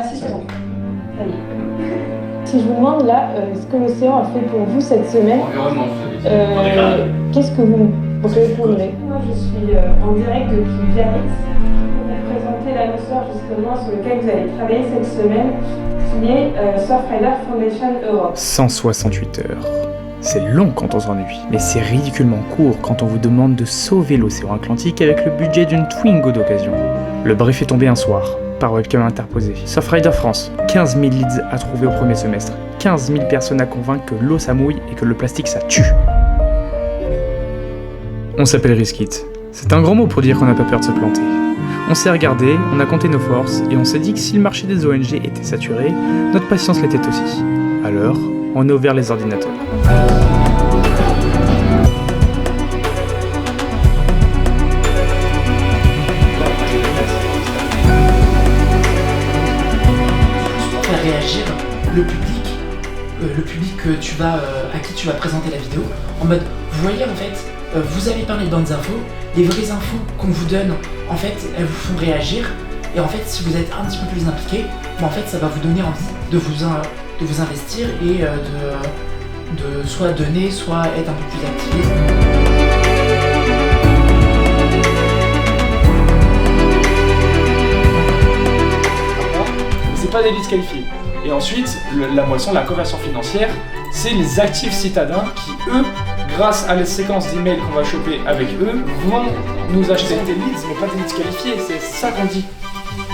si c'est bon. Ça y est. Si je vous demande là, ce que l'océan a fait pour vous cette semaine, qu'est-ce que vous me répondrez? Moi je suis en direct depuis Biarritz pour présenter l'annonceur justement sur lequel vous allez travailler cette semaine, qui est Surfrider Foundation Europe. 168 heures. C'est long quand on s'ennuie, mais c'est ridiculement court quand on vous demande de sauver l'océan Atlantique avec le budget d'une Twingo d'occasion. Le brief est tombé un soir, par webcam interposée. Surfrider France, 15 000 leads à trouver au premier semestre, 15 000 personnes à convaincre que l'eau ça mouille et que le plastique ça tue. On s'appelle Riskit. C'est un grand mot pour dire qu'on n'a pas peur de se planter. On s'est regardé, on a compté nos forces et on s'est dit que si le marché des ONG était saturé, notre patience l'était aussi. Alors, on a ouvert les ordinateurs. Faire réagir le public que à qui tu vas présenter la vidéo, en mode, vous voyez en fait, vous avez parlé de bonnes infos, les vraies infos qu'on vous donne, en fait, elles vous font réagir, et en fait, si vous êtes un petit peu plus impliqué, en fait, ça va vous donner envie de vous investir et de soit donner, soit être un peu plus activé. C'est pas des leads qualifiés. Et ensuite, la moisson, la conversion financière, c'est les actifs citadins qui, eux, grâce à les séquences d'emails qu'on va choper avec eux, vont nous acheter des leads, mais pas des leads qualifiés, c'est ça qu'on dit.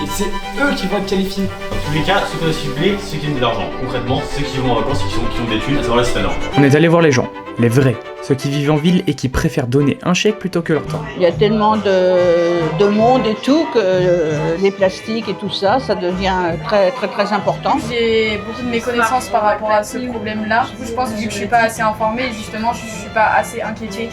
Et c'est eux qui vont être qualifiés. Dans tous les cas, ceux qu'on a ciblés, c'est ceux qui ont de l'argent. Concrètement, ceux qui vont en vacances, ceux qui ont des thunes, à savoir les citadins. On est allé voir les gens, les vrais, ceux qui vivent en ville et qui préfèrent donner un chèque plutôt que leur temps. Il y a tellement de monde et tout que les plastiques et tout ça, ça devient très important. J'ai beaucoup de méconnaissances par rapport à ce problème-là. Je pense que vu que je suis pas assez informée, justement, je suis pas assez inquiétée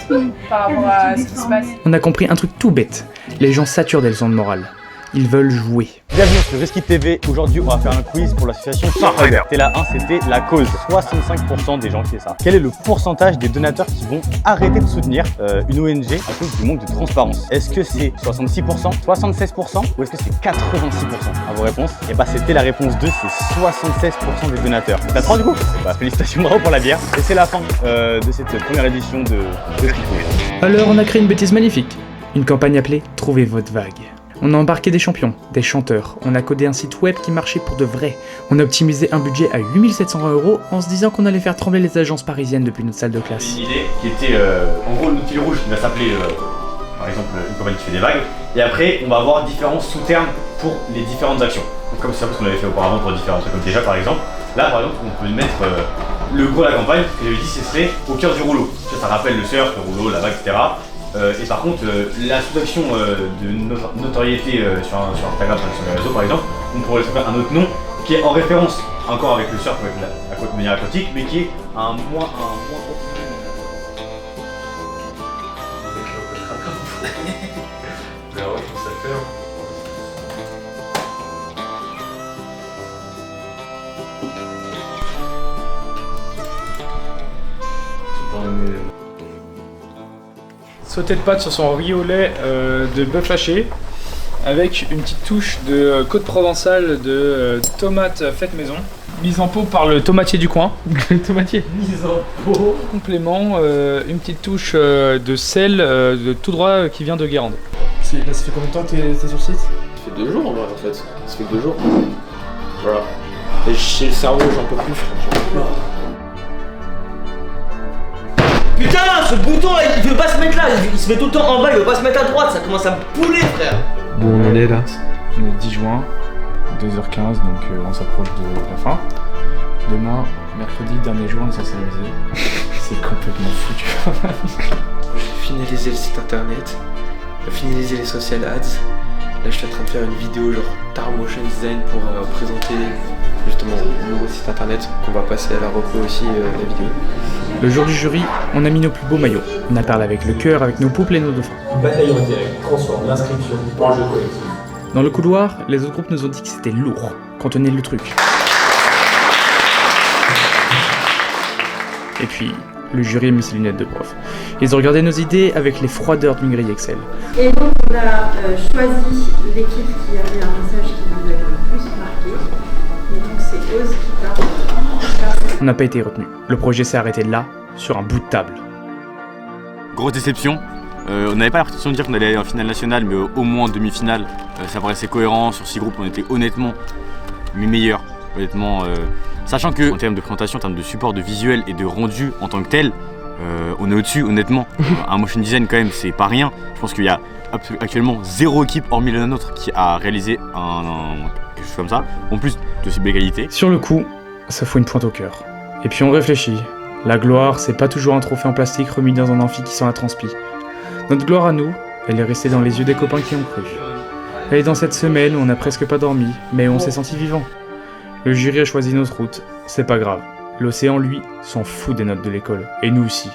par rapport à ce qui se passe. On a compris un truc tout bête. Les gens saturent des leçons de morale. Ils veulent jouer. Bienvenue sur Riskit TV. Aujourd'hui, on va faire un quiz pour l'association Surfrider. C'était la 1, c'était la cause. 65% des gens qui font ça. Quel est le pourcentage des donateurs qui vont arrêter de soutenir une ONG à cause du manque de transparence? Est-ce que c'est 66%, 76% ou est-ce que c'est 86%? À vos réponses, et bah c'était la réponse 2, c'est 76% des donateurs. T'as 3 du coup? Bah félicitations, bravo pour la bière. Et c'est la fin de cette première édition de Riskit TV. Alors on a créé une bêtise magnifique. Une campagne appelée Trouvez votre vague. On a embarqué des champions, des chanteurs, on a codé un site web qui marchait pour de vrai. On a optimisé un budget à 8 720 € en se disant qu'on allait faire trembler les agences parisiennes depuis notre salle de classe. Une idée qui était en gros le fil rouge qui va s'appeler par exemple une compagnie qui fait des vagues. Et après on va avoir différents sous-termes pour les différentes actions. Donc, comme c'est un peu ce qu'on avait fait auparavant pour différents trucs. Comme déjà par exemple, là par exemple on peut mettre le gros de la campagne, ce que j'avais dit ce serait au cœur du rouleau. Ça rappelle le surf, le rouleau, la vague, etc. Et par contre, la sous-action de notoriété sur Instagram, sur les réseaux par exemple, on pourrait faire un autre nom qui est en référence encore avec le surf, avec la côte manière aquatique, mais qui est un moins Mais ouais, je pense que ça fait. Sauter de pâte sur son riz au lait de bœuf haché avec une petite touche de côte provençale de tomates faites maison, mise en pot par le tomatier du coin. Le tomatier mise en pot. Complément, une petite touche de sel de tout droit qui vient de Guérande. Ça fait combien de temps que t'es sur site? Ça fait 2 jours en vrai en fait. Ça fait que 2 jours. Voilà. Et j'ai le cerveau, j'en peux plus frère, j'en peux plus. Putain, ce bouton là, il veut pas se mettre là, il se met tout le temps en bas, il veut pas se mettre à droite, ça commence à me pouler frère. Bon, on en est là. On est 10 juin, 2h15, donc on s'approche de la fin. Demain, mercredi, dernier jour, on est censé réviser. C'est complètement foutu. J'ai finalisé le site internet, j'ai finalisé les social ads. Là je suis en train de faire une vidéo genre Tar Motion Design pour présenter justement le nouveau site internet qu'on va passer à la reco aussi la vidéo. Le jour du jury, on a mis nos plus beaux maillots. On a parlé avec le cœur, avec nos pouples et nos dauphins. Bataille en direct, transforme l'inscription en jeu collectif. Dans le couloir, les autres groupes nous ont dit que c'était lourd, qu'on tenait le truc. Et puis, le jury a mis ses lunettes de prof. Ils ont regardé nos idées avec les froideurs d'une grille Excel. Et donc on a choisi l'équipe qui avait un message qui nous avait le plus marqué. on n'a pas été retenu. Le projet s'est arrêté là, sur un bout de table. Grosse déception. On n'avait pas l'impression de dire qu'on allait aller en finale nationale, mais au moins en demi-finale. Ça paraissait cohérent. Sur 6 groupes, on était honnêtement les meilleurs. Honnêtement, sachant que en termes de présentation, en termes de support, de visuel et de rendu en tant que tel, on est au-dessus, honnêtement. Un motion design, quand même, c'est pas rien. Je pense qu'il y a actuellement 0 équipe, hormis la nôtre, qui a réalisé quelque chose comme ça, en plus de ses belles qualités. Sur le coup, ça fout une pointe au cœur. Et puis on réfléchit. La gloire, c'est pas toujours un trophée en plastique remis dans un amphi qui sent la transpi. Notre gloire à nous, elle est restée dans les yeux des copains qui ont cru. Elle est dans cette semaine où on n'a presque pas dormi, mais on s'est senti vivant. Le jury a choisi notre route, c'est pas grave. L'océan, lui, s'en fout des notes de l'école, et nous aussi.